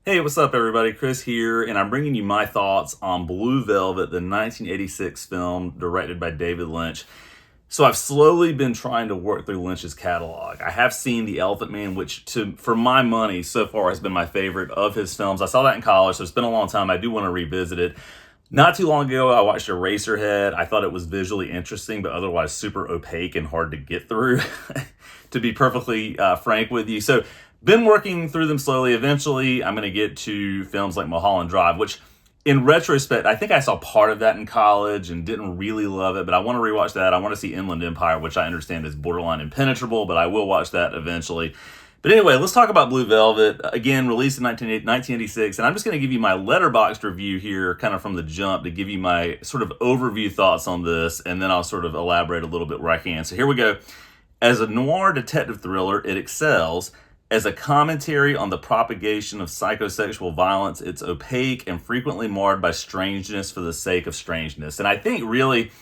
Hey, what's up, everybody? Chris here, and I'm bringing you my thoughts on Blue Velvet, the 1986 film directed by David Lynch. So I've slowly been trying to work through Lynch's catalog. I have seen The Elephant Man, which, for my money, so far has been my favorite of his films. I saw that in college, so it's been a long time. I do want to revisit it. Not too long ago, I watched Eraserhead. I thought it was visually interesting, but otherwise super opaque and hard to get through, to be perfectly frank with you. So been working through them slowly. Eventually, I'm going to get to films like Mulholland Drive, which in retrospect, I think I saw part of that in college and didn't really love it, but I want to rewatch that. I want to see Inland Empire, which I understand is borderline impenetrable, but I will watch that eventually. But anyway, let's talk about Blue Velvet. Again, released in 1986, and I'm just going to give you my Letterboxd review here, kind of from the jump, to give you my sort of overview thoughts on this, and then I'll sort of elaborate a little bit where I can. So here we go. As a noir detective thriller, it excels. As a commentary on the propagation of psychosexual violence, it's opaque and frequently marred by strangeness for the sake of strangeness. And I think really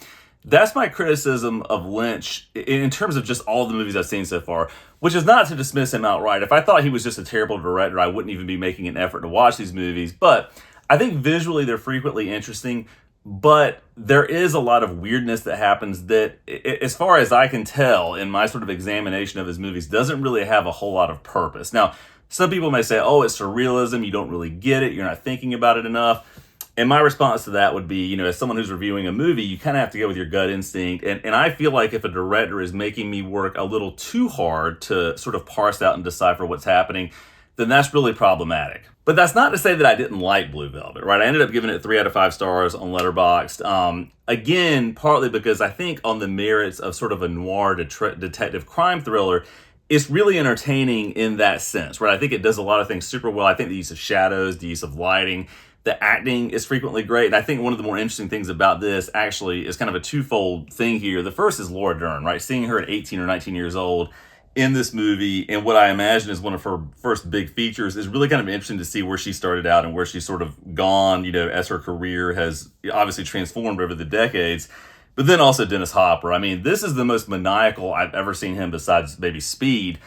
that's my criticism of Lynch in terms of just all the movies I've seen so far, which is not to dismiss him outright. If I thought he was just a terrible director, I wouldn't even be making an effort to watch these movies. But I think visually they're frequently interesting. But there is a lot of weirdness that happens that, as far as I can tell in my sort of examination of his movies, doesn't really have a whole lot of purpose. Now, some people may say, oh, it's surrealism, you don't really get it, you're not thinking about it enough. And my response to that would be, as someone who's reviewing a movie, you kind of have to go with your gut instinct. And I feel like if a director is making me work a little too hard to sort of parse out and decipher what's happening, then that's really problematic. But that's not to say that I didn't like Blue Velvet, right? I ended up giving it 3 out of 5 stars on Letterboxd. Again, partly because I think on the merits of sort of a noir detective crime thriller, it's really entertaining in that sense, right? I think it does a lot of things super well. I think the use of shadows, the use of lighting, the acting is frequently great. And I think one of the more interesting things about this actually is kind of a twofold thing here. The first is Laura Dern, right? Seeing her at 18 or 19 years old in this movie, and what I imagine is one of her first big features, is really kind of interesting to see where she started out and where she's sort of gone, as her career has obviously transformed over the decades. But then also Dennis Hopper. I mean, this is the most maniacal I've ever seen him, besides maybe Speed,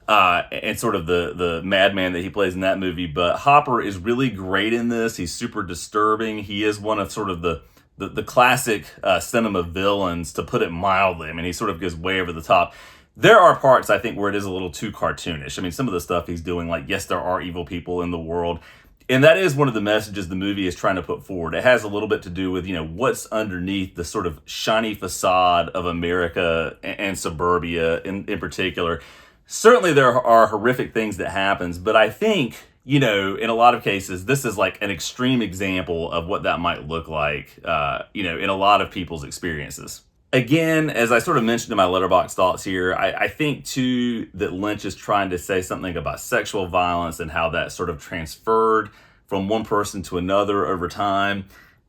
and sort of the madman that he plays in that movie. But Hopper is really great in this. He's super disturbing. He is one of sort of the classic cinema villains, to put it mildly. I mean, he sort of goes way over the top. There are parts, I think, where it is a little too cartoonish. I mean, some of the stuff he's doing, like, yes, there are evil people in the world. And that is one of the messages the movie is trying to put forward. It has a little bit to do with, what's underneath the sort of shiny facade of America and suburbia in particular. Certainly there are horrific things that happens, but I think, in a lot of cases, this is like an extreme example of what that might look like, in a lot of people's experiences. Again, as I sort of mentioned in my Letterboxd thoughts here, I think, too, that Lynch is trying to say something about sexual violence and how that sort of transferred from one person to another over time.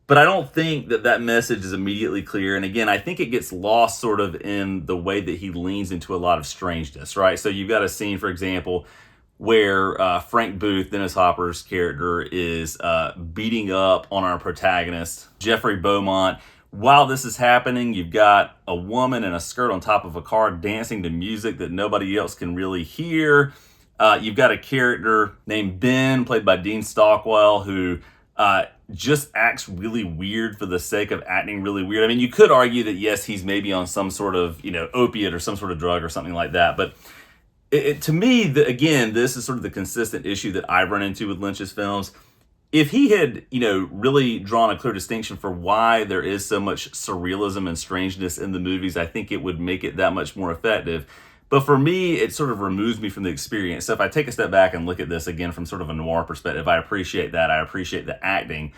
But I don't think that message is immediately clear. And again, I think it gets lost sort of in the way that he leans into a lot of strangeness, right? So you've got a scene, for example, where Frank Booth, Dennis Hopper's character, is beating up on our protagonist, Jeffrey Beaumont. While this is happening, you've got a woman in a skirt on top of a car dancing to music that nobody else can really hear. You've got a character named Ben, played by Dean Stockwell, who just acts really weird for the sake of acting really weird. I mean, you could argue that, yes, he's maybe on some sort of, opiate or some sort of drug or something like that. But to me, again, this is sort of the consistent issue that I run into with Lynch's films. If he had, really drawn a clear distinction for why there is so much surrealism and strangeness in the movies, I think it would make it that much more effective. But for me, it sort of removes me from the experience. So if I take a step back and look at this again from sort of a noir perspective, I appreciate that. I appreciate the acting.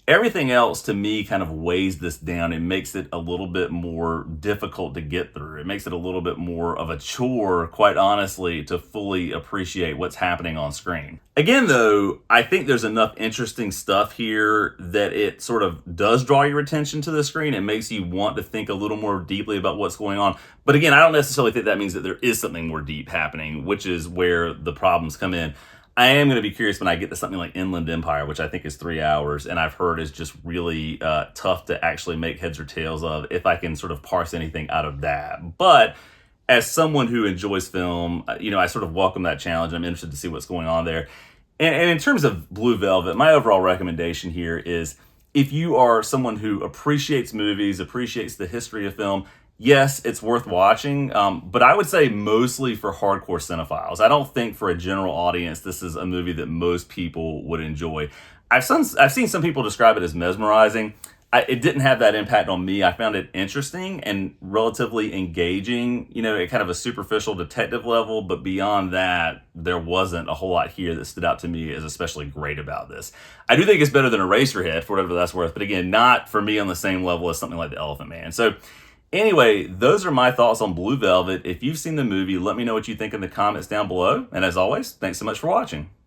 Everything else, to me, kind of weighs this down. It makes it a little bit more difficult to get through. It makes it a little bit more of a chore, quite honestly, to fully appreciate what's happening on screen. Again, though, I think there's enough interesting stuff here that it sort of does draw your attention to the screen. It makes you want to think a little more deeply about what's going on. But again, I don't necessarily think that means that there is something more deep happening, which is where the problems come in. I am going to be curious when I get to something like Inland Empire, which I think is 3 hours, and I've heard is just really tough to actually make heads or tails of, if I can sort of parse anything out of that. But as someone who enjoys film, I sort of welcome that challenge. I'm interested to see what's going on there. And in terms of Blue Velvet, my overall recommendation here is if you are someone who appreciates movies, appreciates the history of film, yes, it's worth watching. But I would say mostly for hardcore cinephiles. I don't think for a general audience this is a movie that most people would enjoy. I've seen some people describe it as mesmerizing. It didn't have that impact on me. I found it interesting and relatively engaging, at kind of a superficial detective level. But beyond that, there wasn't a whole lot here that stood out to me as especially great about this. I do think it's better than Eraserhead, for whatever that's worth. But again, not for me on the same level as something like The Elephant Man. So anyway, those are my thoughts on Blue Velvet. If you've seen the movie, let me know what you think in the comments down below. And as always, thanks so much for watching.